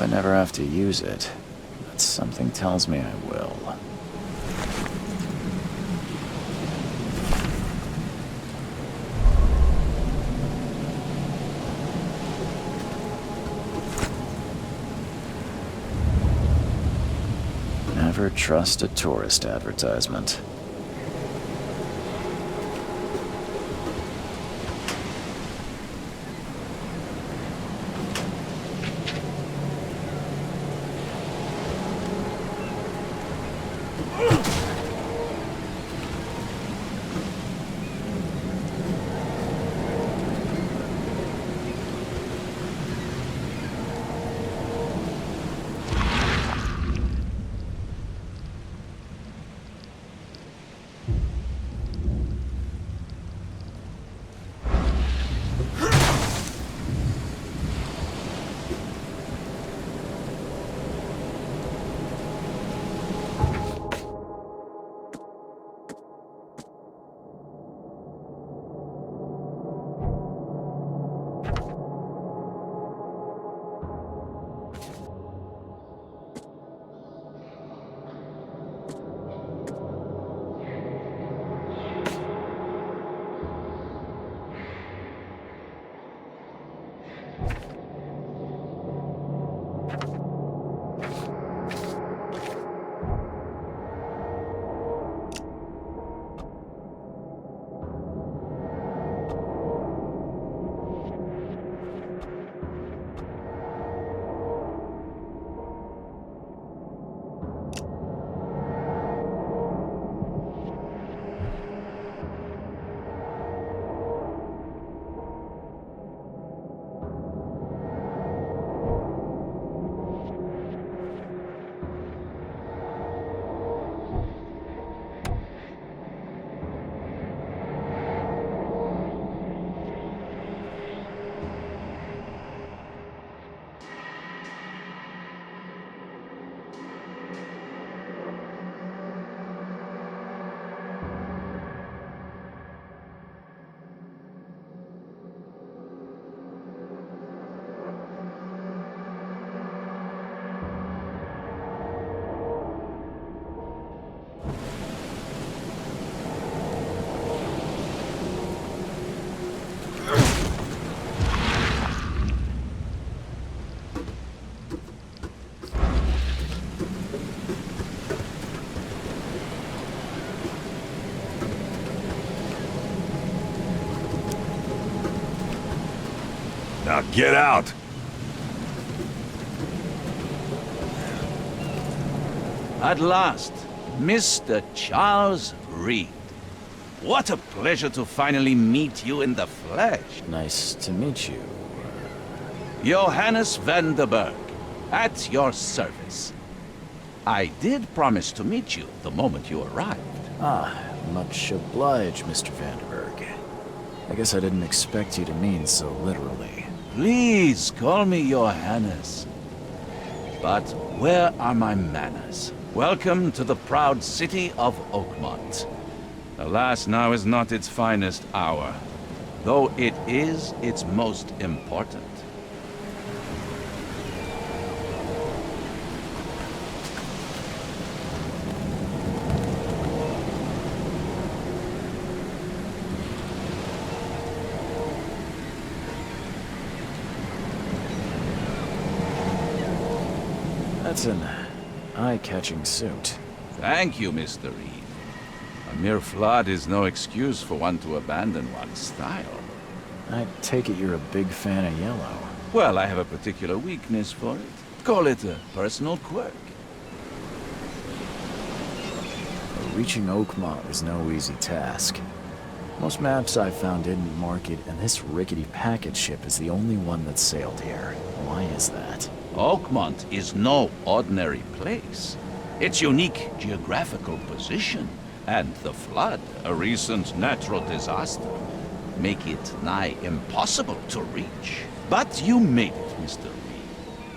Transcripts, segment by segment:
I never have to use it, but something tells me I will. Never trust a tourist advertisement. Now get out! At last, Mr. Charles Reed. What a pleasure to finally meet you in the flesh. Nice to meet you. Johannes van der Berg, at your service. I did promise to meet you the moment you arrived. Ah, much obliged, Mr. Vanderberg. I guess I didn't expect you to mean so literally. Please call me Johannes. But where are my manners? Welcome to the proud city of Oakmont. Alas, now is not its finest hour, though it is its most important. That's an eye-catching suit. Thank you, Mr. Reed. A mere flood is no excuse for one to abandon one's style. I take it you're a big fan of yellow. Well, I have a particular weakness for it. Call it a personal quirk. Reaching Oakmont was no easy task. Most maps I've found didn't mark it, and this rickety packet ship is the only one that sailed here. Why is that? Oakmont is no ordinary place. Its unique geographical position and the flood, a recent natural disaster, make it nigh impossible to reach. But you made it, Mr. Reed.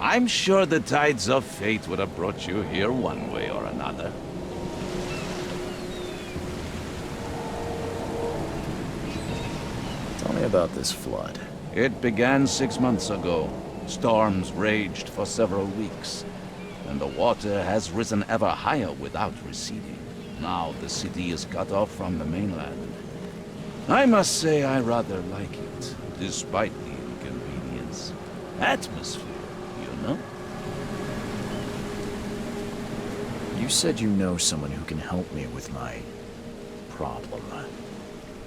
I'm sure the tides of fate would have brought you here one way or another. Tell me about this flood. It began 6 months ago. Storms raged for several weeks, and the water has risen ever higher without receding. Now the city is cut off from the mainland. I must say I rather like it, despite the inconvenience. Atmosphere, you know? You said you know someone who can help me with my problem.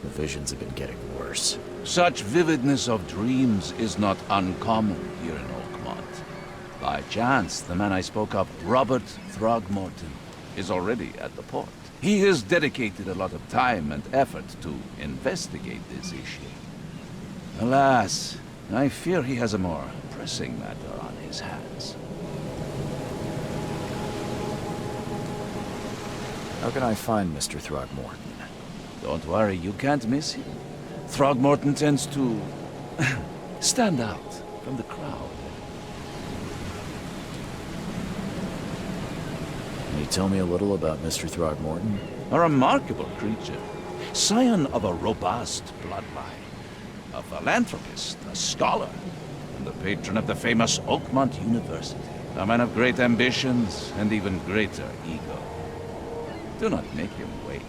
The visions have been getting worse. Such vividness of dreams is not uncommon here in Oakmont. By chance, the man I spoke of, Robert Throgmorton, is already at the port. He has dedicated a lot of time and effort to investigate this issue. Alas, I fear he has a more pressing matter on his hands. How can I find Mr. Throgmorton? Don't worry, you can't miss him. Throgmorton tends to stand out from the crowd. Can you tell me a little about Mr. Throgmorton? A remarkable creature, scion of a robust bloodline, a philanthropist, a scholar, and the patron of the famous Oakmont University. A man of great ambitions and even greater ego. Do not make him wait.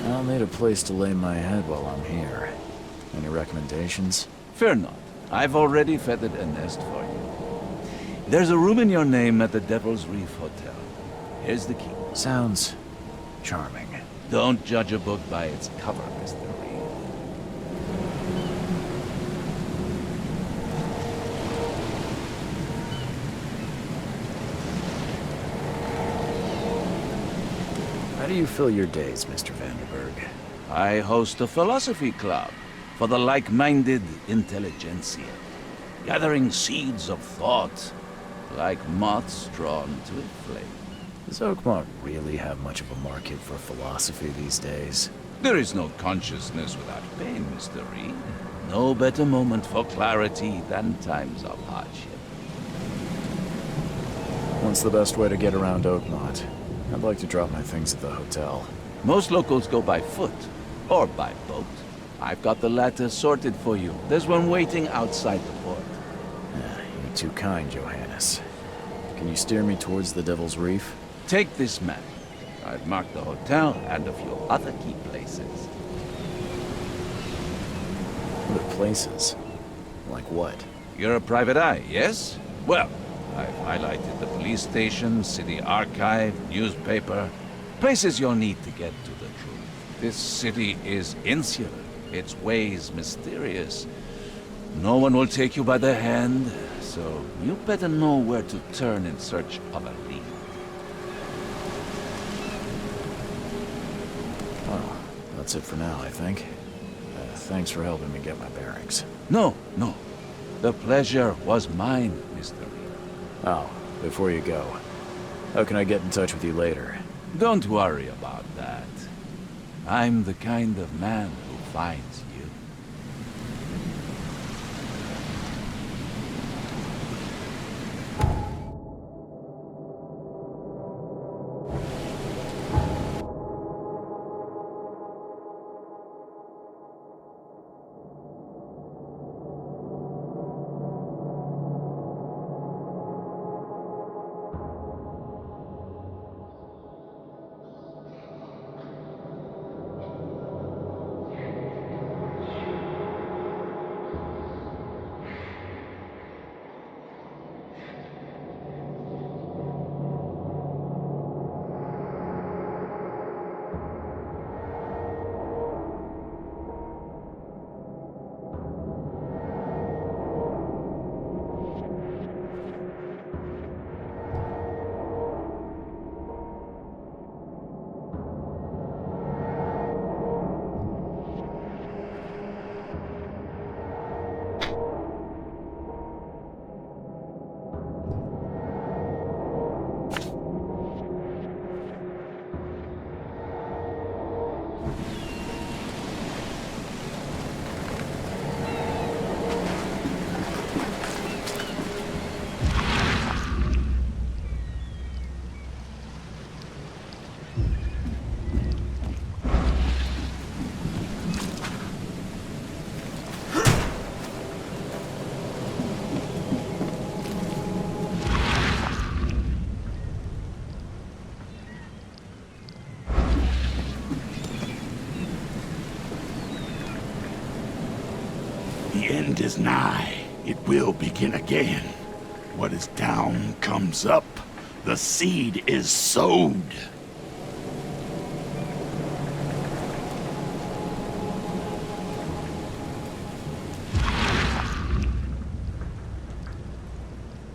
I'll need a place to lay my head while I'm here. Any recommendations? Fear not. I've already feathered a nest for you. There's a room in your name at the Devil's Reef Hotel. Here's the key. Sounds charming. Don't judge a book by its cover, Mr. Reed. How do you fill your days, Mr. Vanderberg? I host a philosophy club for the like-minded intelligentsia, gathering seeds of thought like moths drawn to a flame. Does Oakmont really have much of a market for philosophy these days? There is no consciousness without pain, Mr. Reed. No better moment for clarity than times of hardship. What's the best way to get around Oakmont? I'd like to drop my things at the hotel. Most locals go by foot or by boat. I've got the latter sorted for you. There's one waiting outside the port. You're too kind, Johannes. Can you steer me towards the Devil's Reef? Take this map. I've marked the hotel and a few other key places. Other places? Like what? You're a private eye, yes? Well, I've highlighted the police station, city archive, newspaper, places you'll need to get to the truth. This city is insular, its ways mysterious. No one will take you by the hand, so you better know where to turn in search of a lead. That's it for now, I think. Thanks for helping me get my bearings. No, no. The pleasure was mine, Mr. Reed. Oh, before you go, how can I get in touch with you later? Don't worry about that. I'm the kind of man who finds you. The end is nigh. It will begin again. What is down comes up. The seed is sowed.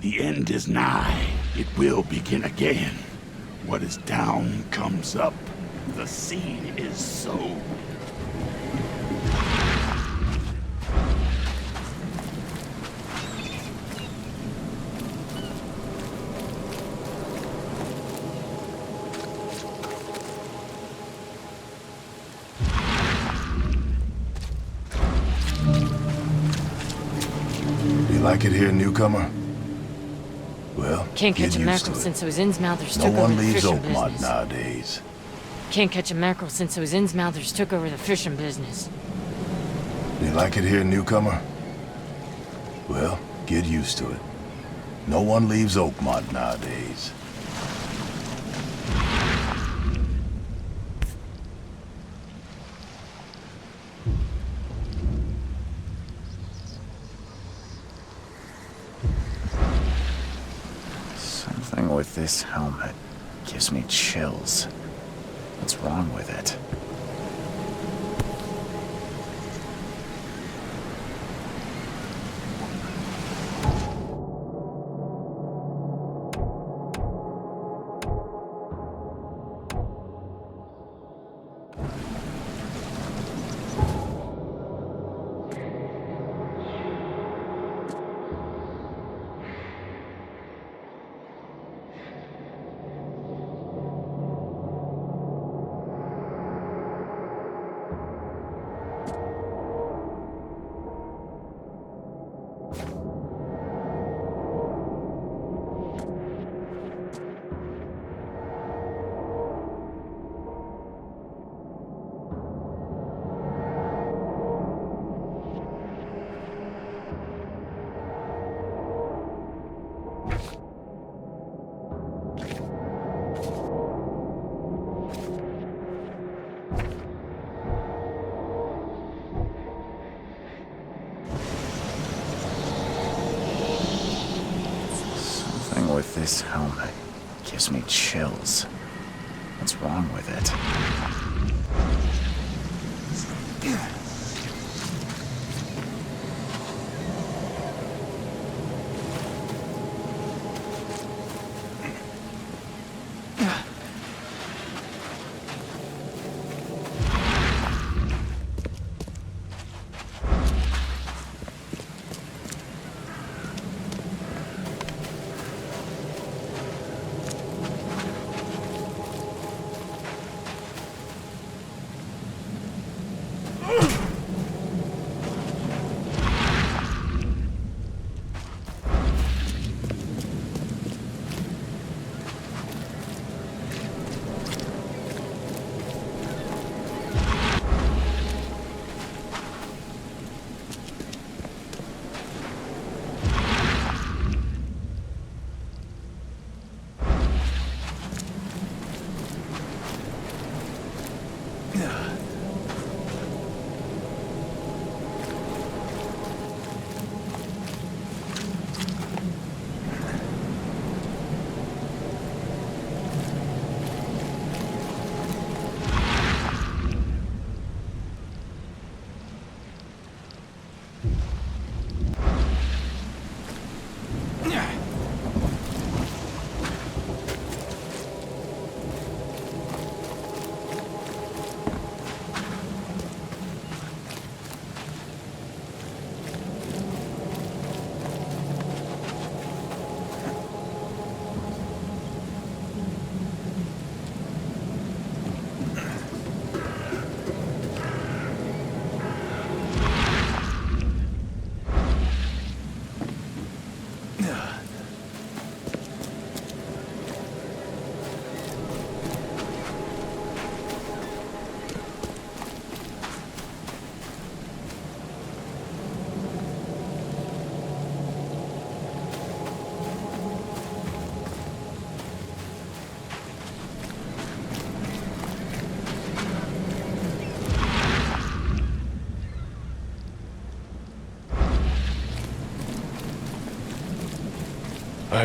The end is nigh. It will begin again. What is down comes up. The seed is sowed. Like it here, newcomer? Well, Can't get catch a used mackerel to it. since those ins-mouthers No took over one the leaves fishing Oakmont business. nowadays. Can't catch a mackerel since those ins-mouthers took over the fishing business. You like it here, newcomer? Well, get used to it. No one leaves Oakmont nowadays. Something with this helmet gives me chills. What's wrong with it? With this helmet gives me chills. What's wrong with it?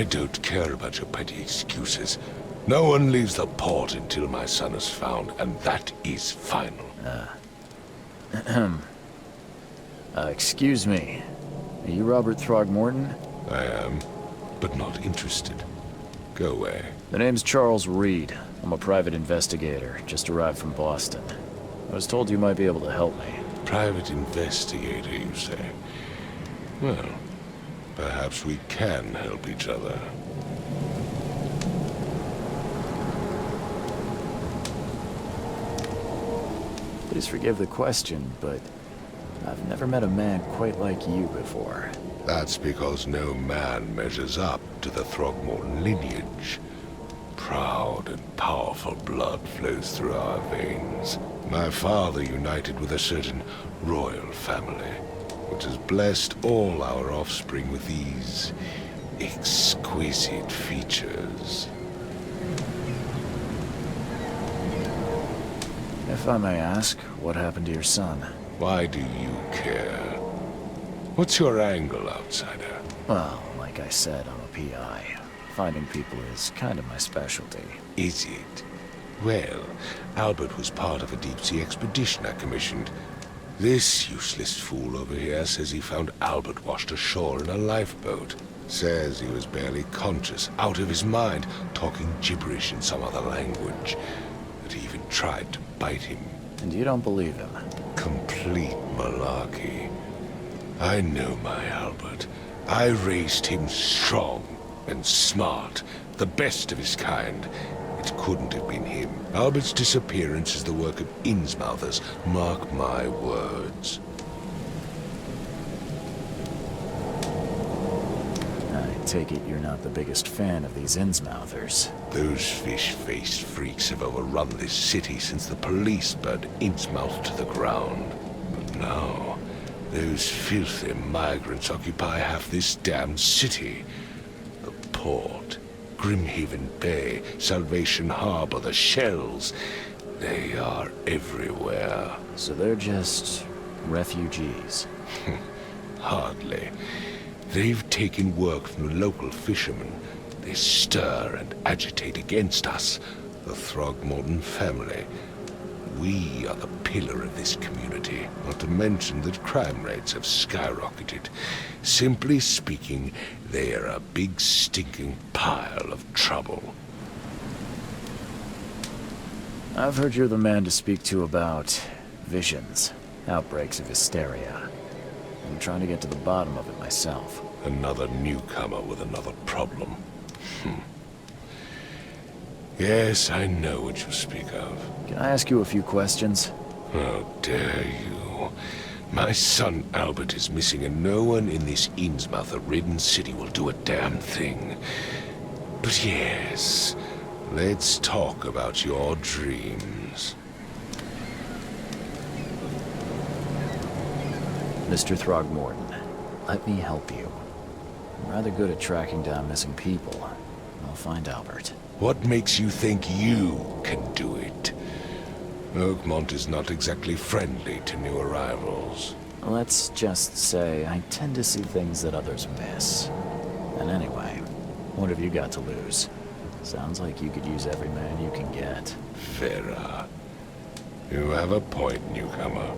I don't care about your petty excuses. No one leaves the port until my son is found, and that is final. Excuse me. Are you Robert Throgmorton? I am, but not interested. Go away. The name's Charles Reed. I'm a private investigator, just arrived from Boston. I was told you might be able to help me. Private investigator, you say? Well, perhaps we can help each other. Please forgive the question, but I've never met a man quite like you before. That's because no man measures up to the Throgmorton lineage. Proud and powerful blood flows through our veins. My father united with a certain royal family, which has blessed all our offspring with these exquisite features. If I may ask, what happened to your son? Why do you care? What's your angle, outsider? Well, like I said, I'm a PI. Finding people is kind of my specialty. Is it? Well, Albert was part of a deep-sea expedition I commissioned. This useless fool over here says he found Albert washed ashore in a lifeboat. Says he was barely conscious, out of his mind, talking gibberish in some other language. That he even tried to bite him. And you don't believe him? Complete malarkey. I know my Albert. I raised him strong and smart, the best of his kind. It couldn't have been him. Albert's disappearance is the work of Innsmouthers, mark my words. I take it you're not the biggest fan of these Innsmouthers. Those fish-faced freaks have overrun this city since the police burned Innsmouth to the ground. But now, those filthy migrants occupy half this damned city. The port, Grimhaven Bay, Salvation Harbor, the shells. They are everywhere. So they're just refugees. Hardly. They've taken work from the local fishermen. They stir and agitate against us, the Throgmorton family. We are the pillar of this community, not to mention that crime rates have skyrocketed. Simply speaking, they are a big stinking pile of trouble. I've heard you're the man to speak to about visions, outbreaks of hysteria. I'm trying to get to the bottom of it myself. Another newcomer with another problem. Yes, I know what you speak of. Can I ask you a few questions? How dare you? My son Albert is missing, and no one in this Innsmouth-ridden city will do a damn thing. But yes, let's talk about your dreams. Mr. Throgmorton, let me help you. I'm rather good at tracking down missing people. I'll find Albert. What makes you think you can do it? Oakmont is not exactly friendly to new arrivals. Let's just say I tend to see things that others miss. And anyway, what have you got to lose? Sounds like you could use every man you can get. Vera, you have a point, newcomer.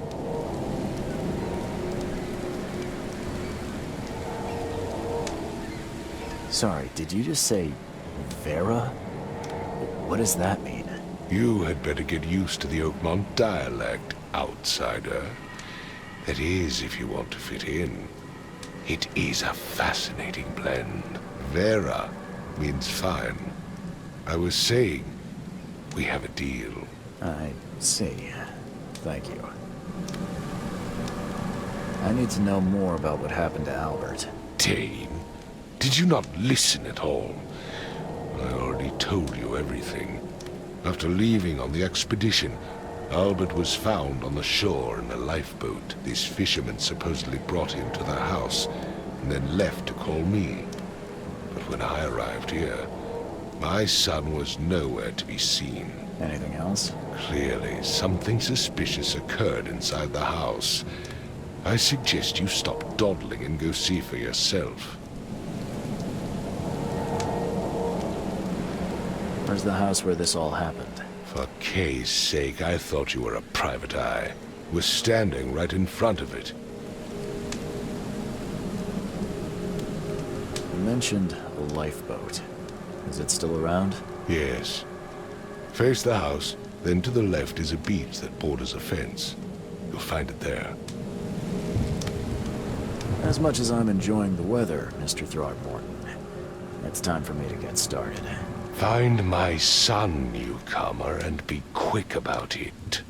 Sorry, did you just say Vera? What does that mean? You had better get used to the Oakmont dialect, outsider. That is, if you want to fit in. It is a fascinating blend. Vera means fine. I was saying, we have a deal. I see. Thank you. I need to know more about what happened to Albert. Dane, did you not listen at all? I already told you everything. After leaving on the expedition, Albert was found on the shore in a lifeboat. This fisherman supposedly brought him to the house and then left to call me. But when I arrived here, my son was nowhere to be seen. Anything else? Clearly, something suspicious occurred inside the house. I suggest you stop dawdling and go see for yourself. Where's the house where this all happened? For Kay's sake, I thought you were a private eye. We're standing right in front of it. You mentioned a lifeboat. Is it still around? Yes. Face the house, then to the left is a beach that borders a fence. You'll find it there. As much as I'm enjoying the weather, Mr. Throgmorton, it's time for me to get started. Find my son, newcomer, and be quick about it.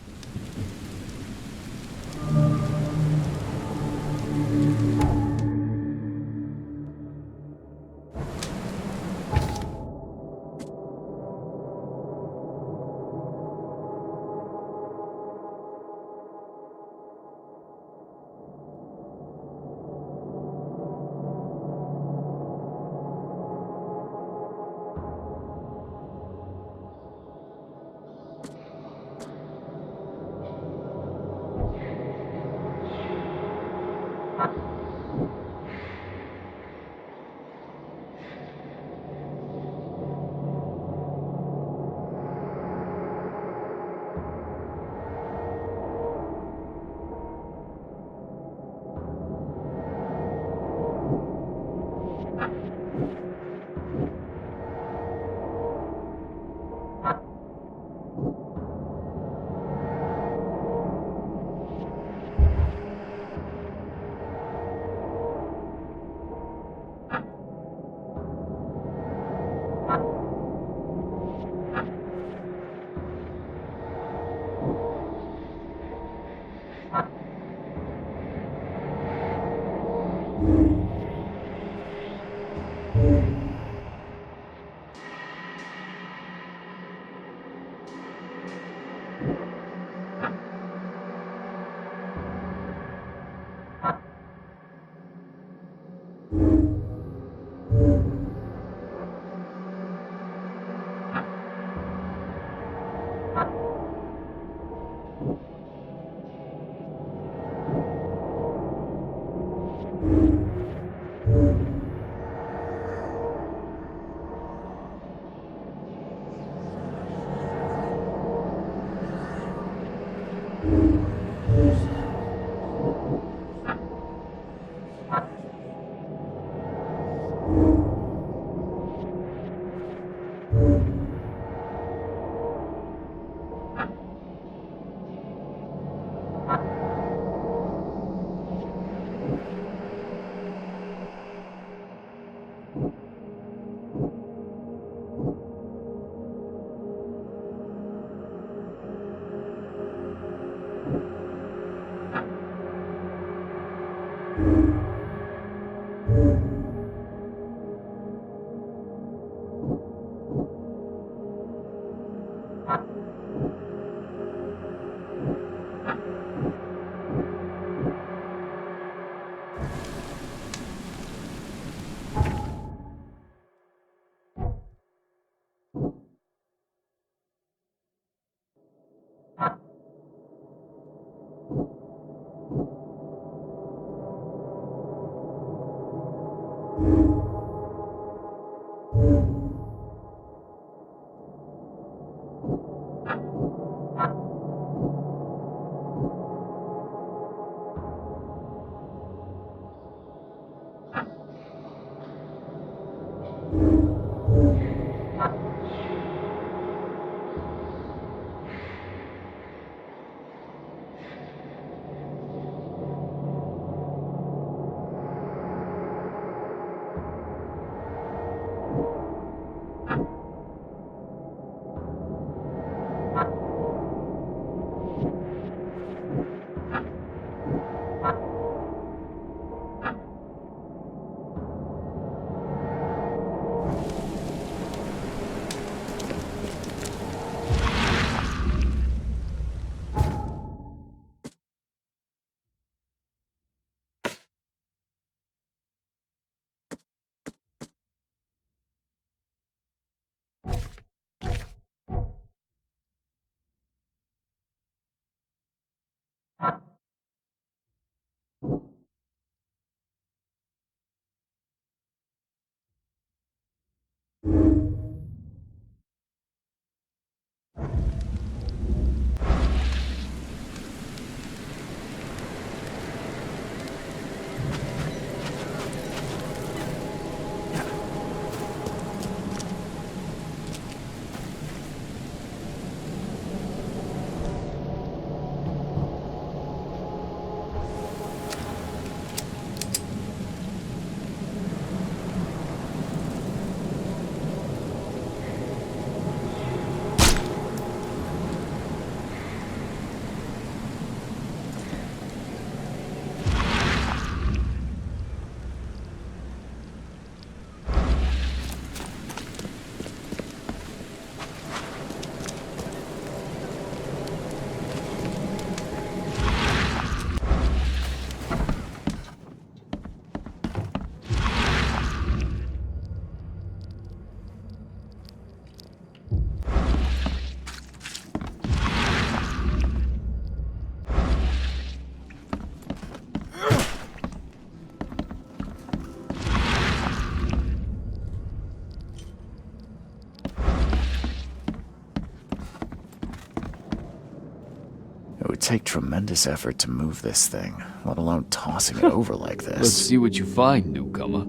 would take tremendous effort to move this thing, let alone tossing it over like this. Let's see what you find, newcomer.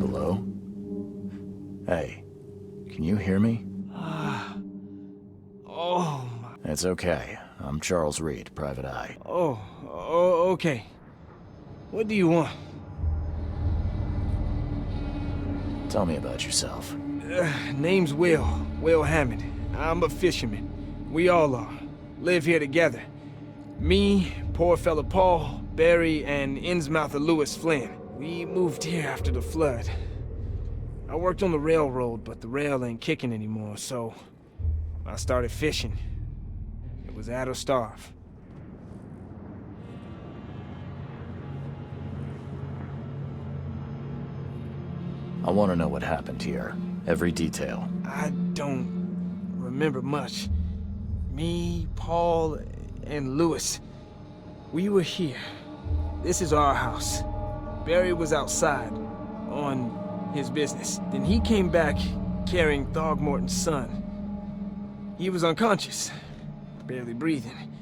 Hello? Hey, can you hear me? Oh, It's okay. I'm Charles Reed, Private Eye. okay. What do you want? Tell me about yourself. Name's Will Hammond. I'm a fisherman. We all are. Live here together. Me, poor fella Paul, Barry, and Innsmouther Lewis Flynn. We moved here after the flood. I worked on the railroad, but the rail ain't kicking anymore, so I started fishing. It was add or starve. I want to know what happened here. Every detail. I don't remember much. Me, Paul, and Lewis, we were here. This is our house. Barry was outside, on his business. Then he came back carrying Throgmorton's son. He was unconscious, barely breathing.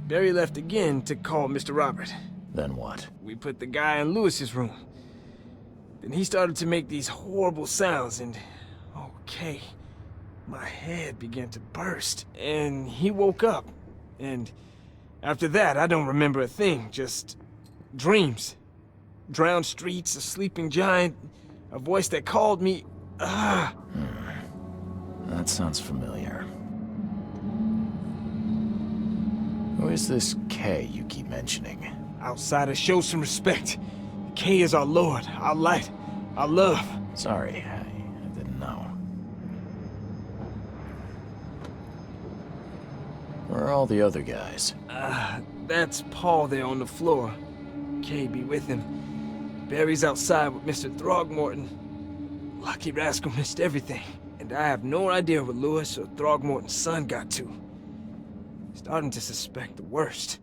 Barry left again to call Mr. Robert. Then what? We put the guy in Lewis's room. Then he started to make these horrible sounds and... okay, my head began to burst. And he woke up. And after that, I don't remember a thing, just dreams. Drowned streets, a sleeping giant, a voice that called me... That sounds familiar. Who is this K you keep mentioning? Outsider, show some respect. K is our lord, our light, our love. Sorry, I didn't know. Where are all the other guys? That's Paul there on the floor. K be with him. Barry's outside with Mr. Throgmorton. Lucky rascal missed everything. And I have no idea what Lewis or Throgmorton's son got to. Starting to suspect the worst.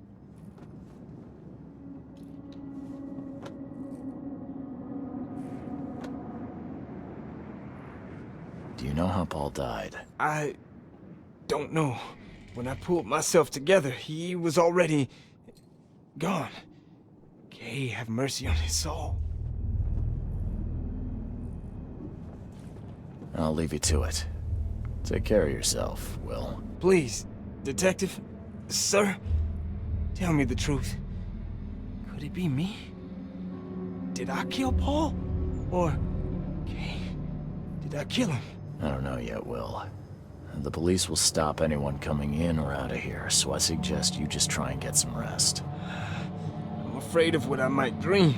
Do you know how Paul died? I don't know. When I pulled myself together, he was already gone. Kay, have mercy on his soul. I'll leave you to it. Take care of yourself, Will. Please, detective, sir, tell me the truth. Could it be me? Did I kill Paul? Or, Kay, did I kill him? I don't know yet, Will. The police will stop anyone coming in or out of here, so I suggest you just try and get some rest. I'm afraid of what I might dream.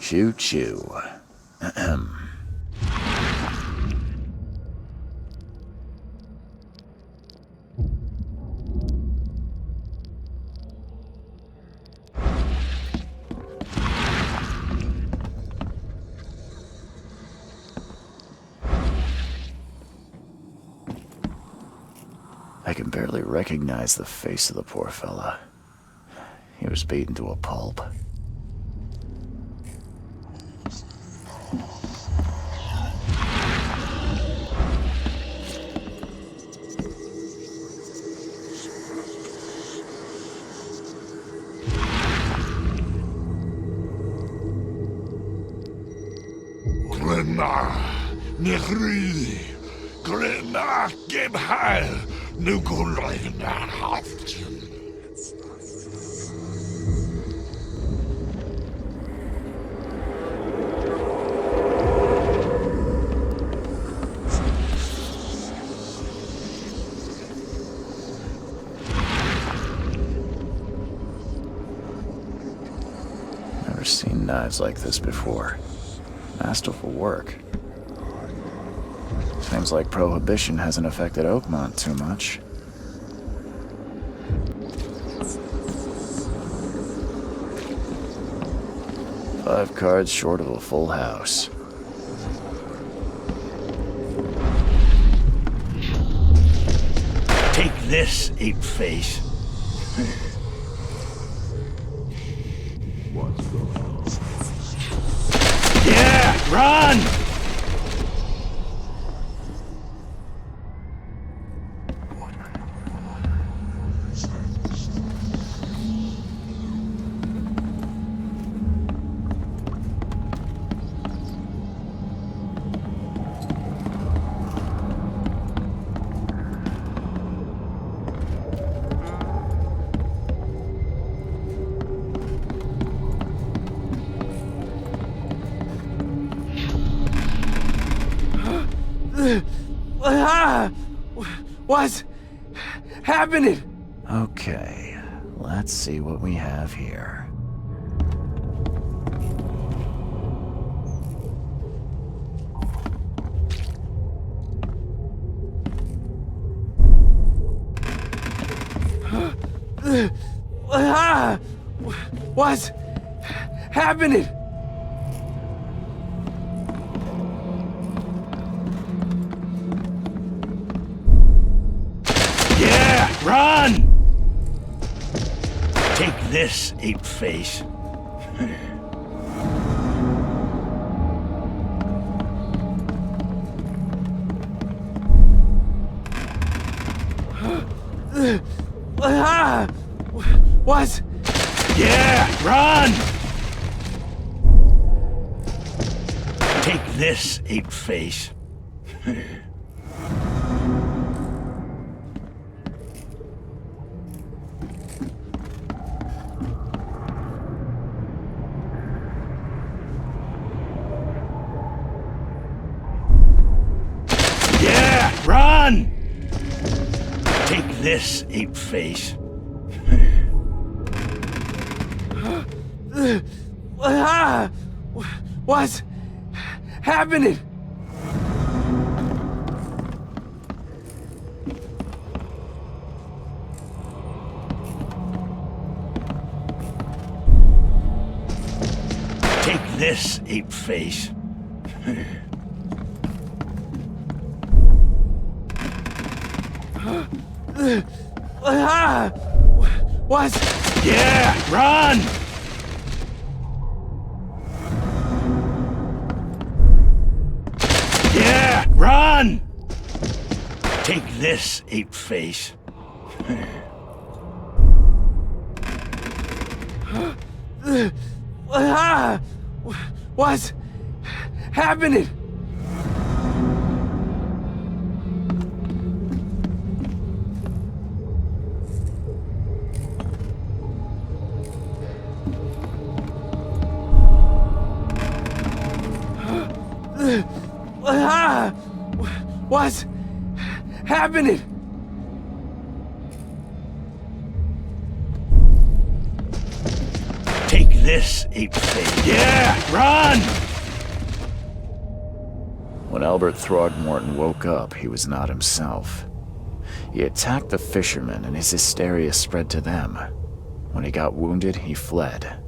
Choo choo. Ahem. I can barely recognize the face of the poor fella. He was beaten to a pulp. Nehri, Grena, Gebheil, Nukulina, Haften. Never seen knives like this before. Masterful work. Seems like prohibition hasn't affected Oakmont too much. Five cards short of a full house. Take this, ape-face. What's going on? Yeah, run! What's happening? Okay, let's see what we have here. What's happening? Run! Take this, ape-face. What? Yeah, run! Take this, ape-face. Run! Take this, ape-face. What's happening? Take this, ape-face. What? Yeah, run! Yeah, run! Take this, ape-face. What's happening? What's happening? Take this ain't safe. Yeah, run! When Albert Throgmorton woke up, he was not himself. He attacked the fishermen, and his hysteria spread to them. When he got wounded, he fled.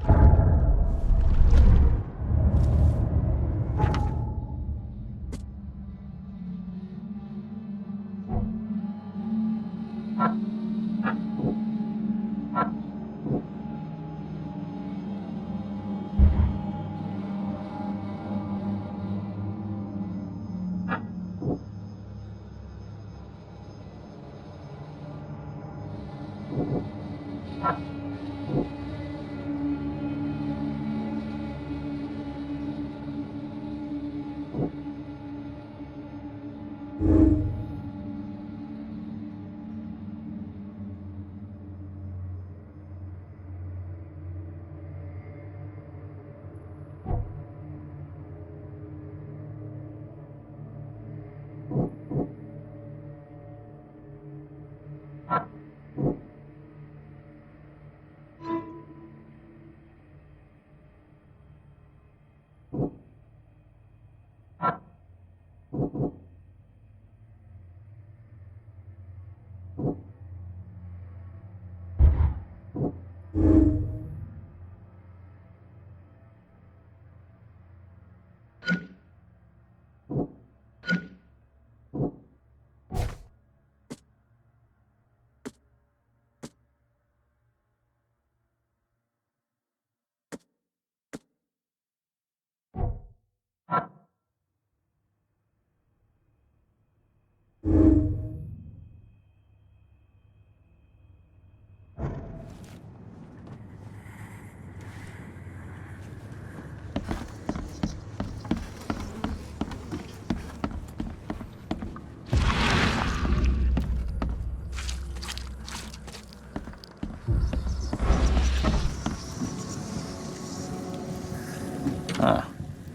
Huh.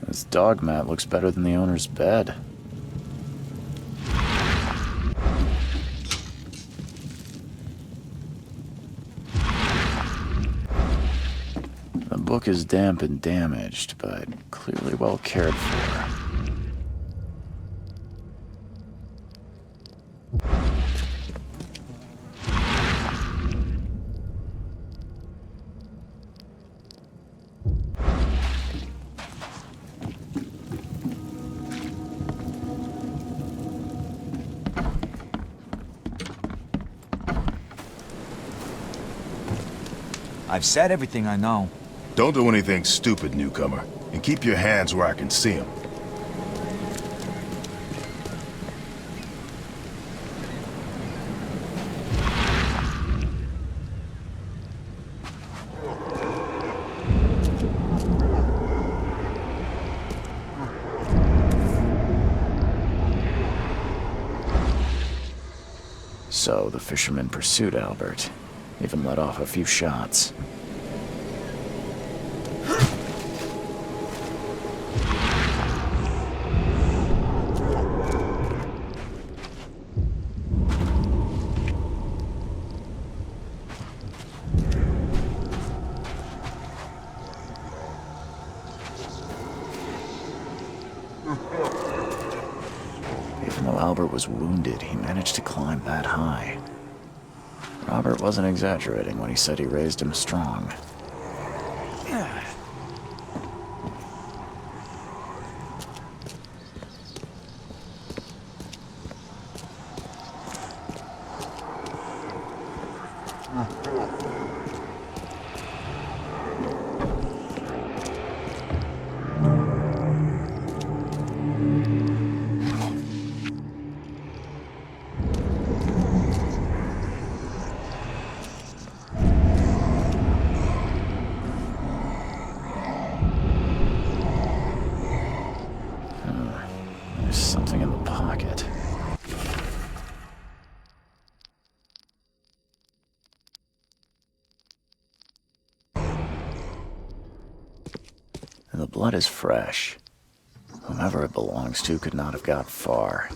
This dog mat looks better than the owner's bed. The book is damp and damaged, but clearly well cared for. I've said everything I know. Don't do anything stupid, newcomer, and keep your hands where I can see them. So the fisherman pursued Albert, even let off a few shots. Even though Albert was wounded, he managed to climb that high. Robert wasn't exaggerating when he said he raised him strong. There's something in the pocket. And the blood is fresh. Whomever it belongs to could not have got far.